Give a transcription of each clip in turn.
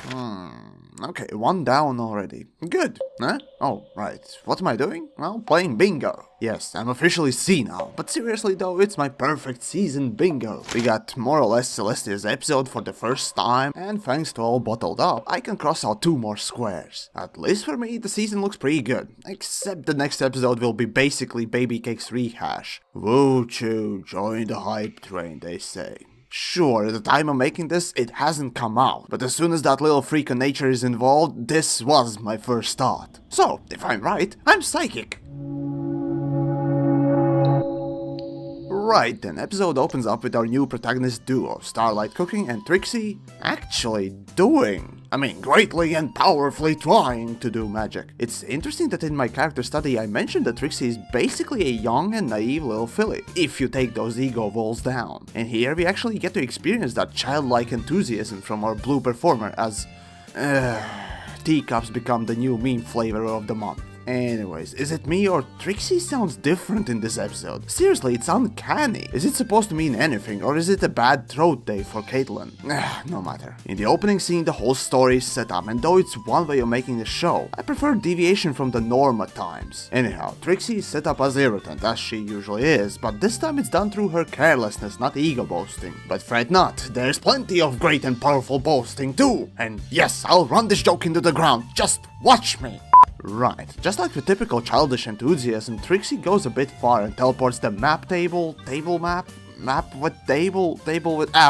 Okay, one down already. Good, huh? Oh, right. What am I doing? Well, playing bingo. Yes, I'm officially senile. But seriously though, it's my perfect season bingo. We got more or less Celestia's episode for the first time, and thanks to all bottled up, I can cross out 2 more squares. At least for me, the season looks pretty good. Except the next episode will be basically Baby Cake's rehash. Woo choo, join the hype train, they say. Sure, at the time of making this, it hasn't come out, but as soon as that little freak of nature is involved, this was my first thought. So, if I'm right, I'm psychic. Right, then episode opens up with our new protagonist duo, Starlight cooking and Trixie actually greatly and powerfully trying to do magic. It's interesting that in my character study I mentioned that Trixie is basically a young and naive little filly, if you take those ego walls down. And here we actually get to experience that childlike enthusiasm from our blue performer as teacups become the new meme flavor of the month. Anyways, is it me or Trixie sounds different in this episode? Seriously, it's uncanny. Is it supposed to mean anything, or is it a bad throat day for Caitlyn? No matter. In the opening scene, the whole story is set up, and though it's one way of making the show, I prefer deviation from the norm at times. Anyhow, Trixie is set up as irritant, as she usually is, but this time it's done through her carelessness, not ego boasting. But fret not, there's plenty of great and powerful boasting too! And yes, I'll run this joke into the ground, just watch me! Right, just like the typical childish enthusiasm, Trixie goes a bit far and teleports the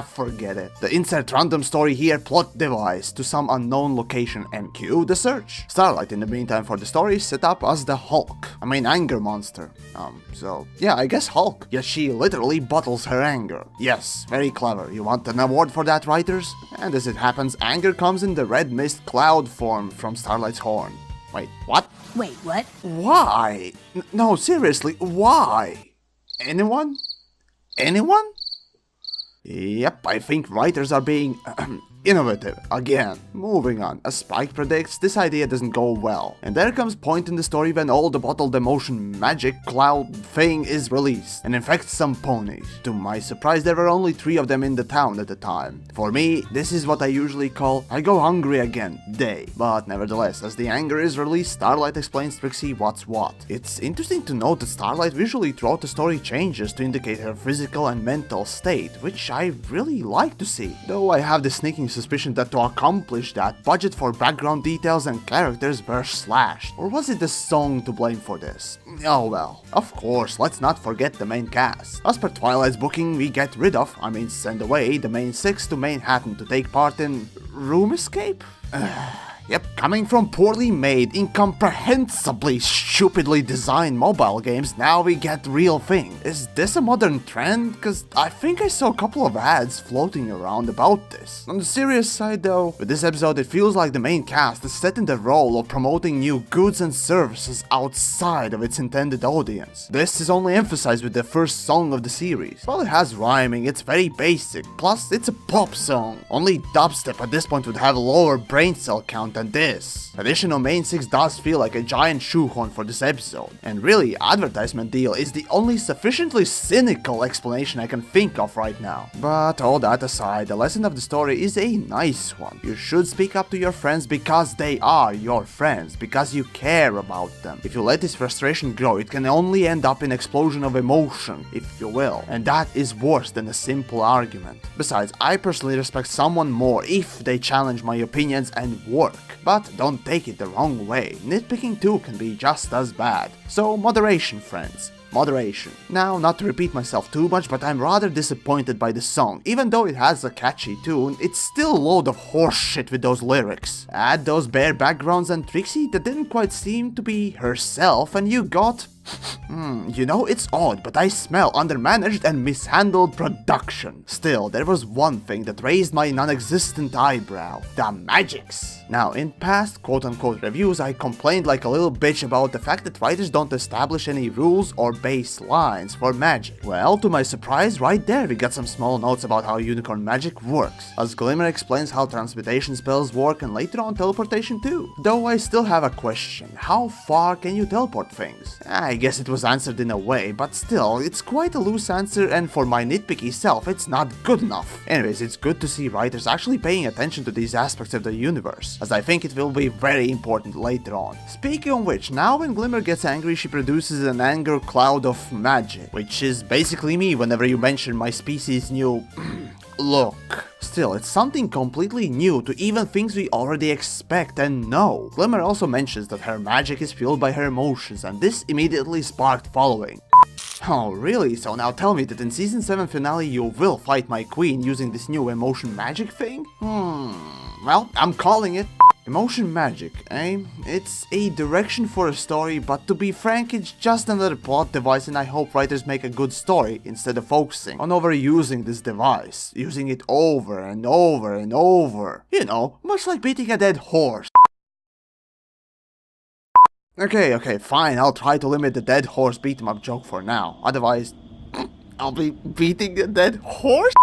forget it. The insert random story here, plot device, to some unknown location and cue the search. Starlight in the meantime for the story is set up as the Hulk, anger monster. I guess Hulk. Yet she literally bottles her anger. Yes, very clever. You want an award for that, writers? And as it happens, anger comes in the red mist cloud form from Starlight's horn. Wait, what? Wait, what? Why? No, seriously, why? Anyone? Anyone? Yep, I think writers are being innovative again. Moving on, as Spike predicts, this idea doesn't go well. And there comes point in the story when all the bottled emotion magic cloud thing is released and infects some ponies. To my surprise, there were only 3 of them in the town at the time. For me, this is what I usually call I go hungry again day. But nevertheless, as the anger is released, Starlight explains Trixie what's what. It's interesting to note that Starlight visually throughout the story changes to indicate her physical and mental state, which I really like to see. Though I have the sneaking suspicion that to accomplish that, budget for background details and characters were slashed. Or was it the song to blame for this? Oh well. Of course, let's not forget the main cast. As per Twilight's booking, we get rid of, send away, the main 6 to Manhattan to take part in Room Escape? Yep, coming from poorly made, incomprehensibly stupidly designed mobile games, now we get real thing. Is this a modern trend? Cause I think I saw a couple of ads floating around about this. On the serious side though, with this episode it feels like the main cast is set in the role of promoting new goods and services outside of its intended audience. This is only emphasized with the first song of the series. While it has rhyming, it's very basic, plus it's a pop song. Only dubstep at this point would have a lower brain cell count than this. Additional main 6 does feel like a giant shoehorn for this episode, and really, advertisement deal is the only sufficiently cynical explanation I can think of right now. But all that aside, the lesson of the story is a nice one. You should speak up to your friends because they are your friends, because you care about them. If you let this frustration grow, it can only end up in explosion of emotion, if you will, and that is worse than a simple argument. Besides, I personally respect someone more if they challenge my opinions and work. But don't take it the wrong way, nitpicking too can be just as bad. So moderation, friends. Moderation. Now, not to repeat myself too much, but I'm rather disappointed by the song. Even though it has a catchy tune, it's still a load of horse shit with those lyrics. Add those bare backgrounds and Trixie that didn't quite seem to be herself, and you got... it's odd, but I smell undermanaged and mishandled production. Still, there was one thing that raised my non-existent eyebrow. The magics. Now, in past quote-unquote reviews, I complained like a little bitch about the fact that writers don't establish any rules or baselines for magic. Well, to my surprise, right there we got some small notes about how unicorn magic works, as Glimmer explains how transmutation spells work and later on teleportation too. Though I still have a question, how far can you teleport things? I guess it was answered in a way, but still, it's quite a loose answer, and for my nitpicky self, it's not good enough. Anyways, it's good to see writers actually paying attention to these aspects of the universe, as I think it will be very important later on. Speaking of which, now when Glimmer gets angry, she produces an anger cloud of magic, which is basically me whenever you mention my species' new look. Still, it's something completely new to even things we already expect and know. Glimmer also mentions that her magic is fueled by her emotions, and this immediately sparked following. Oh, really? So now tell me that in Season 7 finale you will fight my queen using this new emotion magic thing? Well, I'm calling it. Emotion magic, eh? It's a direction for a story, but to be frank, it's just another plot device, and I hope writers make a good story instead of focusing on overusing this device, using it over and over and over. You know, much like beating a dead horse. Okay, fine, I'll try to limit the dead horse beat 'em up joke for now, otherwise I'll be beating a dead horse?